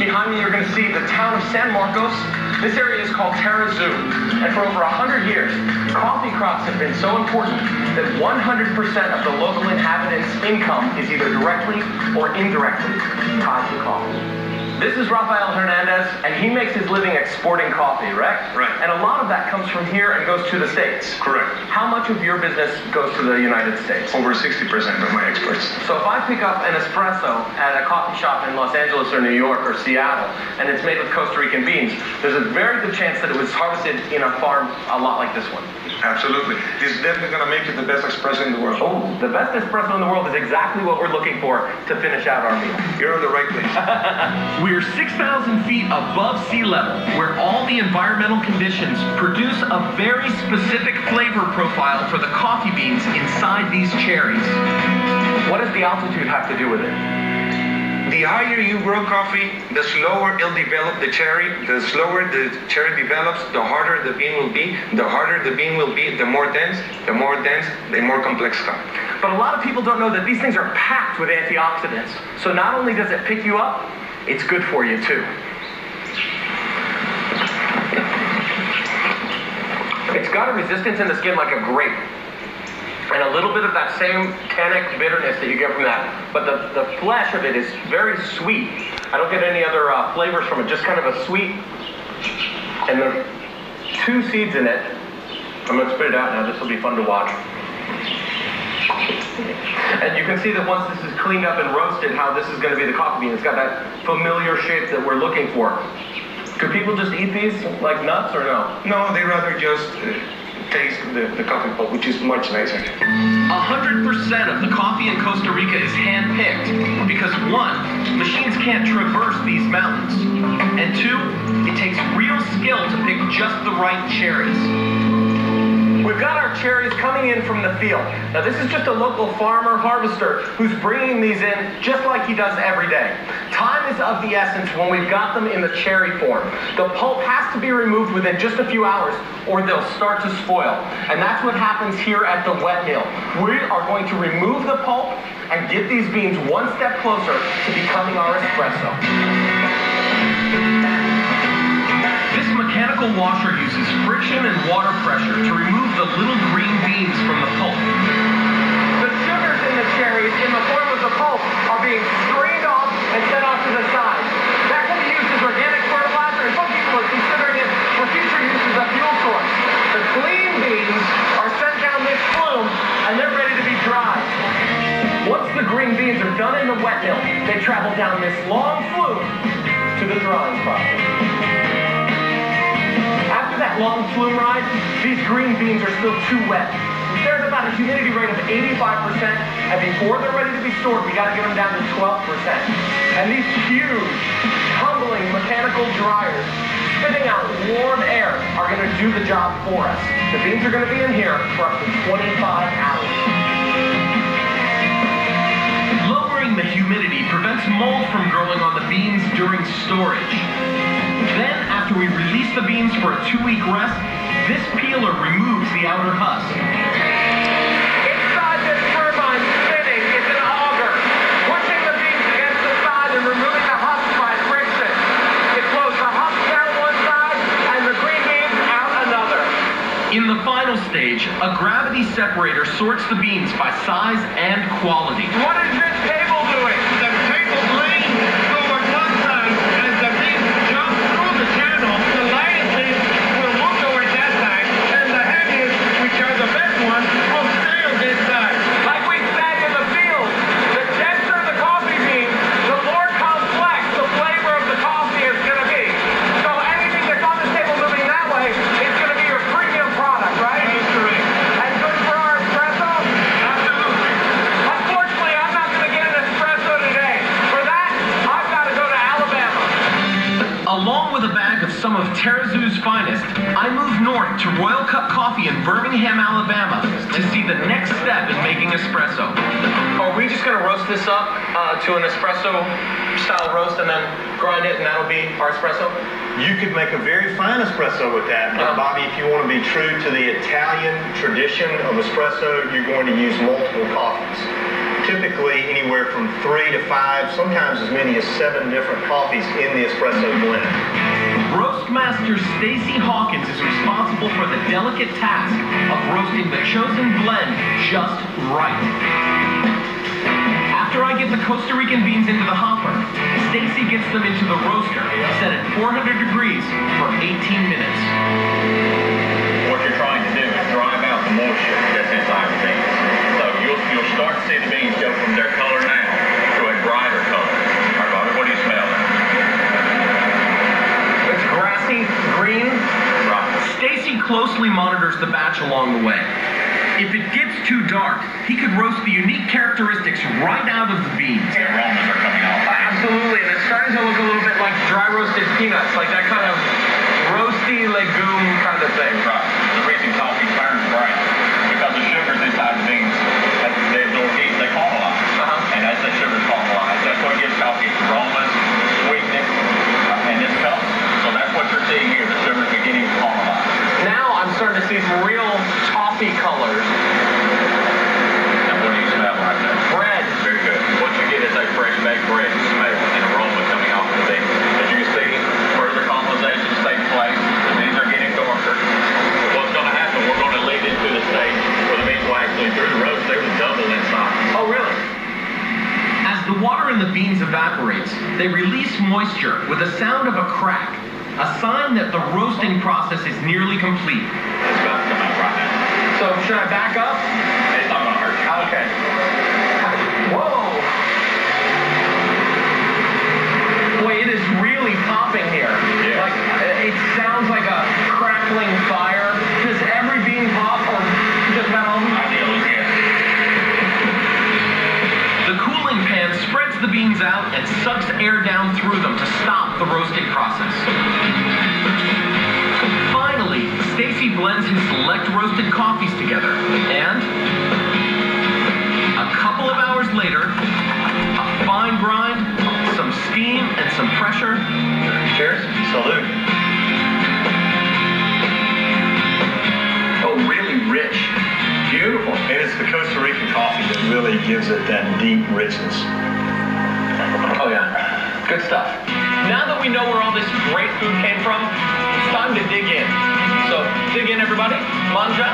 Behind me, you're going to see the town of San Marcos. This area is called Terra Zoo, and for over 100 years, coffee crops have been so important that 100% of the local inhabitants' income is either directly or indirectly tied to coffee. This is Rafael Hernandez, and he makes his living exporting coffee, right? Right. And a lot of that comes from here and goes to the States. Correct. How much of your business goes to the United States? Over 60% of my exports. So if I pick up an espresso at a coffee shop in Los Angeles or New York or Seattle, and it's made with Costa Rican beans, there's a very good chance that it was harvested in a farm a lot like this one. Absolutely. This is definitely going to make it the best espresso in the world. Oh, the best espresso in the world is exactly what we're looking for to finish out our meal. You're in the right place. We're 6,000 feet above sea level, where all the environmental conditions produce a very specific flavor profile for the coffee beans inside these cherries. What does the altitude have to do with it? The higher you grow coffee, the slower it'll develop the cherry. The slower the cherry develops, the harder the bean will be. The harder the bean will be, the more dense, the more complex coffee. But a lot of people don't know that these things are packed with antioxidants. So not only does it pick you up, it's good for you too. It's got a resistance in the skin like a grape. And a little bit of that same tannic bitterness that you get from that. But the flesh of it is very sweet. I don't get any other flavors from it, just kind of a sweet. And there's 2 seeds in it. I'm going to spit it out now. This will be fun to watch. And you can see that once this is cleaned up and roasted, how this is going to be the coffee bean. It's got that familiar shape that we're looking for. Do people just eat these like nuts or no? No, they rather just taste the coffee pulp, which is much nicer. 100% of the coffee in Costa Rica is hand-picked because 1, machines can't traverse these mountains, and 2, it takes real skill to pick just the right cherries. We've got our cherries coming in from the field. Now this is just a local farmer harvester who's bringing these in just like he does every day. Time is of the essence when we've got them in the cherry form. The pulp has to be removed within just a few hours or they'll start to spoil. And that's what happens here at the wet mill. We are going to remove the pulp and get these beans one step closer to becoming our espresso. This mechanical washer uses friction and water pressure to remove the little green beans from the pulp. The sugars in the cherries in the form of the pulp are being strained off and set off to the side. That can be used as organic fertilizer, and some people are considering it for future use as a fuel source. The clean beans are sent down this flume and they're ready to be dried. Once the green beans are done in the wet mill, they travel down this long flume to the drying process. After that long flume ride, these green beans are still too wet. There's about a humidity rate of 85%, and before they're ready to be stored, we got to get them down to 12%. And these huge, tumbling mechanical dryers spitting out warm air are going to do the job for us. The beans are going to be in here for up to 25 hours. Lowering the humidity prevents mold from growing on the beans during storage. Then, after we release the beans for a 2-week rest, this peeler removes the outer husk. Inside this turbine spinning is an auger, pushing the beans against the side and removing the husk by friction. It blows the husk down one side and the green beans out another. In the final stage, a gravity separator sorts the beans by size and quality. What is this table doing? The table leans over one side as the beans jump through the channel. The lightest beans will move towards that side, and the heaviest, which are the best ones, will stay on this side. Like we said in the field, the denser the coffee bean, the more complex the flavor of the coffee is going to be. So anything that's on the table moving that way is going to be your premium product, right? That's correct. And good for our espresso? Absolutely. Unfortunately, I'm not going to get an espresso today. For that, I've got to go to Alabama. Along with a bag of some of Terra Zoo's finest, I moved north to Royal Cup Coffee in Birmingham, Alabama to see the next step in making espresso. Are we just going to roast this up to an espresso style roast and then grind it and that'll be our espresso? You could make a very fine espresso with that, but Bobby, if you want to be true to the Italian tradition of espresso, you're going to use multiple coffees. typically anywhere from 3 to 5, sometimes as many as 7 different coffees in the espresso blend. Roastmaster Stacy Hawkins is responsible for the delicate task of roasting the chosen blend just right. After I get the Costa Rican beans into the hopper, Stacy gets them into the roaster, set at 400 degrees for 18 minutes. What you're trying to do is drive out the moisture that's inside the beans. So you'll start to see the beans go from their color now to a brighter color. All right, Bobby, what do you smell? It's grassy green. Right. Stacy closely monitors the batch along the way. If it gets too dark, he could roast the unique characteristics right out of the beans. The aromas are coming off. Absolutely, and it's starting to look a little bit like dry roasted peanuts, like that kind of roasty legume kind of thing. Right. The reason coffee turns bright because the sugars inside the beans, they absorb heat, they caramelize. And as the sugars caramelize, that's what gives coffee its aromas, sweetness, and its color. So that's what you're seeing here, the sugars beginning to caramelize. Now I'm starting to see some real toffee colors. And what do you smell right there? Bread. Very good. What you get is a fresh baked bread smell and aroma coming off the beans. As you can see, further caramelization is taking place. The beans are getting darker. What's going to happen, we're going to lead into the stage where the beans will actually, through the roast, they will double in size. Oh, really? As the water in the beans evaporates, they release moisture with the sound of a crack, a sign that the roasting process is nearly complete. It's about to come out right now. So should I back up? It's not going to hurt you. Okay. Whoa. Boy, it is really popping here. Yeah. Like, it sounds like a crackling fire. Does every bean pop or just about all of them? Ideally, yes. The cooling pan spreads the beans out and sucks air down through them to stop the roasting process. Finally, Stacy blends his select roasted coffees together, and a couple of hours later, a fine grind, some steam, and some pressure. Cheers. Salute. Oh, really rich. Beautiful. And it's the Costa Rican coffee that really gives it that deep richness. Oh, yeah. Good stuff. Now that we know where all this great food came from, it's time to dig in. So dig in, everybody. Manja.